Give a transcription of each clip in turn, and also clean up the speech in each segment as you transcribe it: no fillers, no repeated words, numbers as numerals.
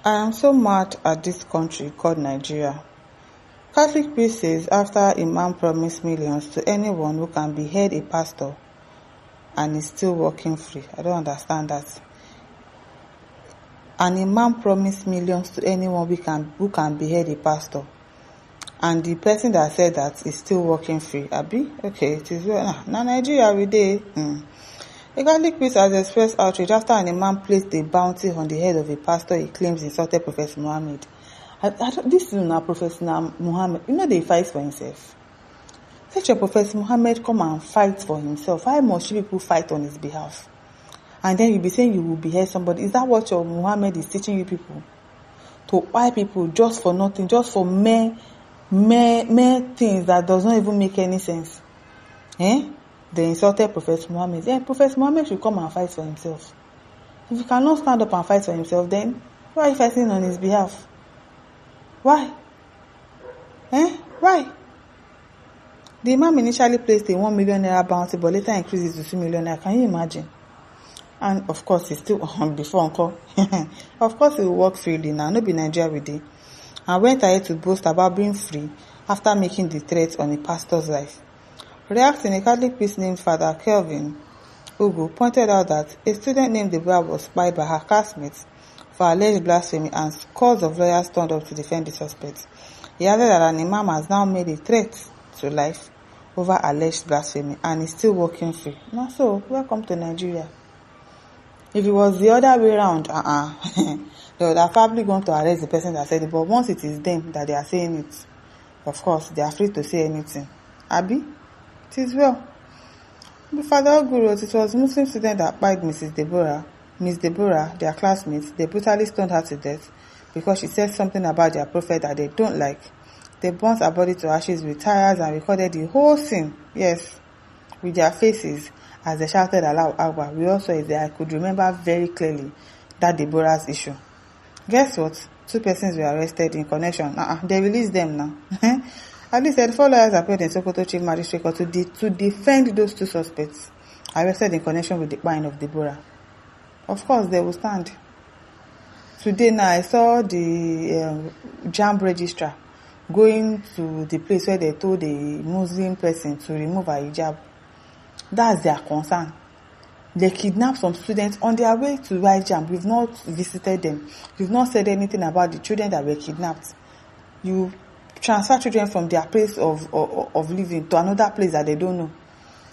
I am so mad at this country called Nigeria. Catholic priest says after Imam promised millions to anyone who can behead a pastor and is still working free. I don't understand that. An Imam promised millions to anyone who can behead a pastor, and the person that said that is still working free. Abi? Okay, it is well. Now Nigeria we dey. A Catholic priest has expressed outrage after an Imam placed a bounty on the head of a pastor he claims insulted Prophet Muhammad. This is not Prophet Muhammad. You know they fight for himself. Let your Prophet Muhammad come and fight for himself. Why must you people fight on his behalf? And then you be saying you will behead somebody. Is that what your Muhammad is teaching you people? To why people just for nothing, just for mere things that does not even make any sense. They insulted Prophet Muhammad. Then Prophet Muhammad should come and fight for himself. If he cannot stand up and fight for himself, then why are you fighting on his behalf? Why? Why? The Imam initially placed a 1 million naira bounty, but later increased it to 2 million naira. Can you imagine? And of course, he's still before uncle. Of course, he will work freely now. No be Nigeria with it. And went ahead to boast about being free after making the threat on a pastor's life. Reacting, a Catholic priest named Father Kelvin Ugu pointed out that a student named Deborah was spied by her classmates for alleged blasphemy, and scores of lawyers turned up to defend the suspect. He added that an Imam has now made a threat to life over alleged blasphemy and is still working free. Now, so welcome to Nigeria. If it was the other way around, they would have probably gone to arrest the person that said it. But once it is them that they are saying it, of course, they are free to say anything. Abi? It is well. The Father Guru wrote, it was Muslim student that spied Miss Deborah, their classmates. They brutally stoned her to death because she said something about their prophet that they don't like. They burnt her body to ashes with tires and recorded the whole scene. Yes, with their faces as they shouted aloud Akbar. We also, I could remember very clearly that Deborah's issue. Guess what? 2 persons were arrested in connection. They released them now. At least 4 lawyers appeared in Sokoto Chief Magistrate Court to defend those 2 suspects arrested in connection with the buying of Deborah. Of course, they will stand. Today now, I saw the JAMB registrar going to the place where they told a Muslim person to remove her hijab. That's their concern. They kidnapped some students on their way to JAMB. We've not visited them. We've not said anything about the children that were kidnapped. You transfer children from their place of living to another place that they don't know.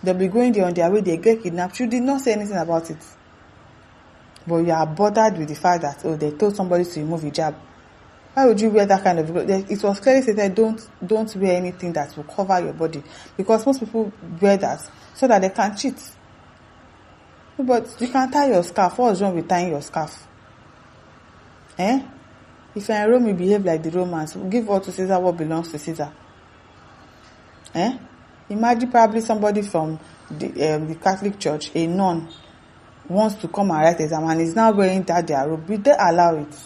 They'll be going there on their way, they get kidnapped. You did not say anything about it. But you are bothered with the fact that, they told somebody to remove hijab. Why would you wear that kind of clothes? It was clearly stated, don't wear anything that will cover your body. Because most people wear that so that they can cheat. But you can tie your scarf. What's wrong with tying your scarf? If you're in Rome, you behave like the Romans. Give all to Caesar what belongs to Caesar. Imagine probably somebody from the Catholic Church, a nun, wants to come and write exam and is now wearing that their robe. Will they allow it?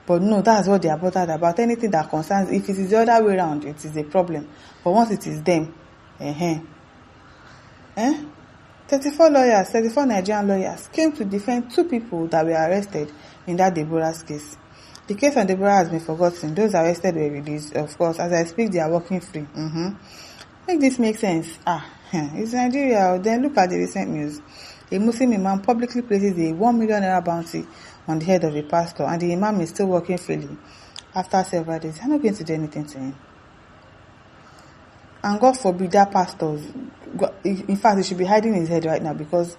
But no, that's what they are bothered about. Anything that concerns, if it is the other way around, it is a problem. But once it is them, 34 Nigerian lawyers came to defend 2 people that were arrested in that Deborah's case. The case on Deborah has been forgotten. Those arrested were released. Of course, as I speak, they are working free. Make this make sense. It's Nigeria. Then look at the recent news. A Muslim Imam publicly places a 1 million naira bounty on the head of a pastor, and the Imam is still working freely after several days. I'm not going to do anything to him. And God forbid that pastor, in fact, he should be hiding his head right now, because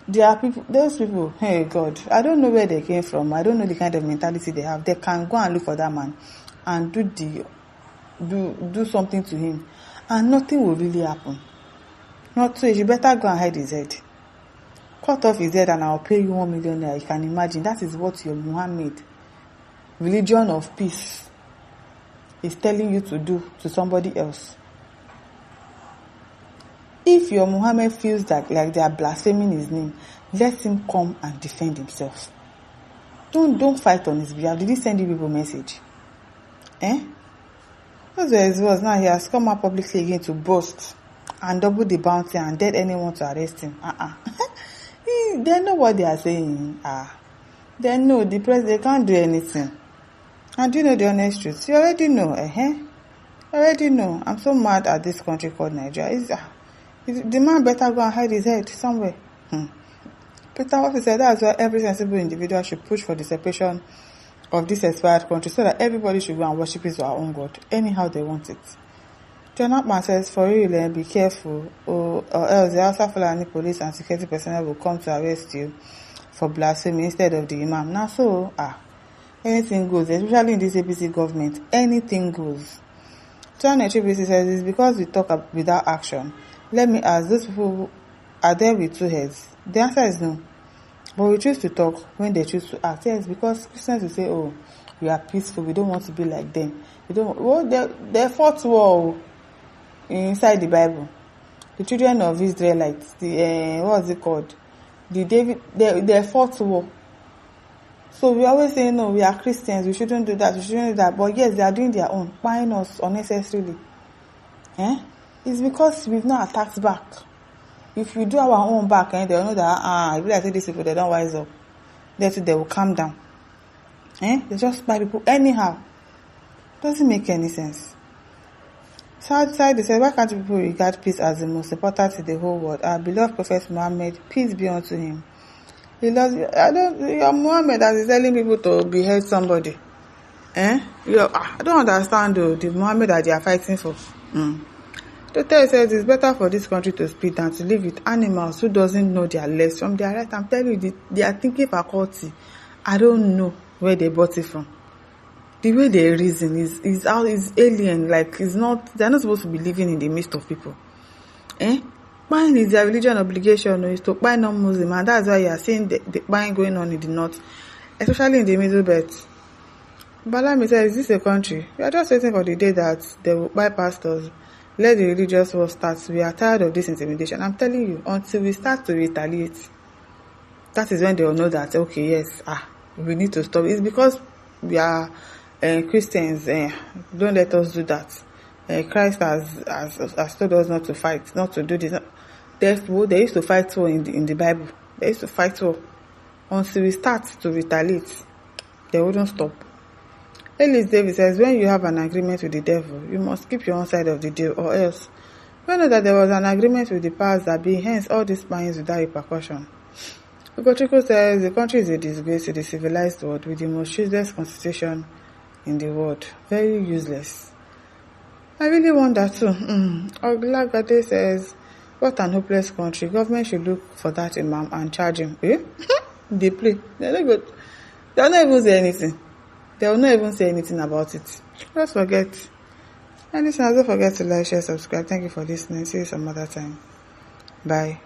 there are people, those people, hey God, I don't know where they came from. I don't know the kind of mentality they have. They can go and look for that man and do something to him, and nothing will really happen. Not so. You better go and hide his head. Cut off his head and I'll pay you 1 million naira. You can imagine. That is what your Muhammad, religion of peace, is telling you to do to somebody else. If your Muhammad feels like they are blaspheming his name, let him come and defend himself. Don't fight on his behalf. Did he send you people message? Those were his words. Now he has come out publicly again to boast and double the bounty and dare anyone to arrest him. They know what they are saying. They know the president, they can't do anything. And do you know the honest truth? You already know, You already know. I'm so mad at this country called Nigeria. The man better go and hide his head somewhere. Peter what he said, that's why every sensible individual should push for the separation of this expired country so that everybody should go and worship his or our own God, anyhow they want it. John Hackman says, for real, be careful, or else the Hausa Fulani police and security personnel will come to arrest you for blasphemy instead of the Imam. Now, so, anything goes, especially in this APC government, anything goes. John HBC says, it's because we talk without action. Let me ask, those people, are there with two heads? The answer is no. But we choose to talk when they choose to act. Yes, because Christians will say, oh, we are peaceful, we don't want to be like them. They fought war inside the Bible. The children of Israelites, what was it called? They fought war. So we always say, no, we are Christians, we shouldn't do that. But yes, they are doing their own, buying us unnecessarily. It's because we've not attacked back. If we do our own back, they'll know that, if I say these people, they don't wise up. They will calm down. They just buy people anyhow. Doesn't make any sense. Side they said, why can't people regard peace as the most important in the whole world? Our beloved Prophet Muhammad, peace be unto him. He loves you. You're Muhammad that is telling people to behead somebody. I don't understand though, the Muhammad that they are fighting for. The text says it's better for this country to speak than to live with animals who doesn't know their left from their right. I'm telling you, their thinking faculty, I don't know where they bought it from. The way they reason is alien, like they're not supposed to be living in the midst of people. Buying is their religion obligation, is to buy non-Muslim, and that's why you are seeing the buying going on in the north, especially in the middle belt. Balami says, is this a country? We are just waiting for the day that they will buy pastors. Let the religious war start. We are tired of this intimidation. I'm telling you, until we start to retaliate, that is when they will know that, okay, yes, we need to stop. It's because we are Christians. Don't let us do that. Christ has told us not to fight, not to do this. They used to fight war in the Bible. They used to fight war. Until we start to retaliate, they wouldn't stop. Ellis Davis says, when you have an agreement with the devil, you must keep your own side of the deal, or else. We know that there was an agreement with the powers that be, hence all these spines without repercussion. Ugochukwu says, the country is a disgrace to the civilized world with the most useless constitution in the world. Very useless. I really want that too. Oglagade says, what an hopeless country. Government should look for that Imam and charge him. They play. They're not good. They'll not even say anything. They will not even say anything about it. Just forget. And listen, don't forget to like, share, subscribe. Thank you for listening. See you some other time. Bye.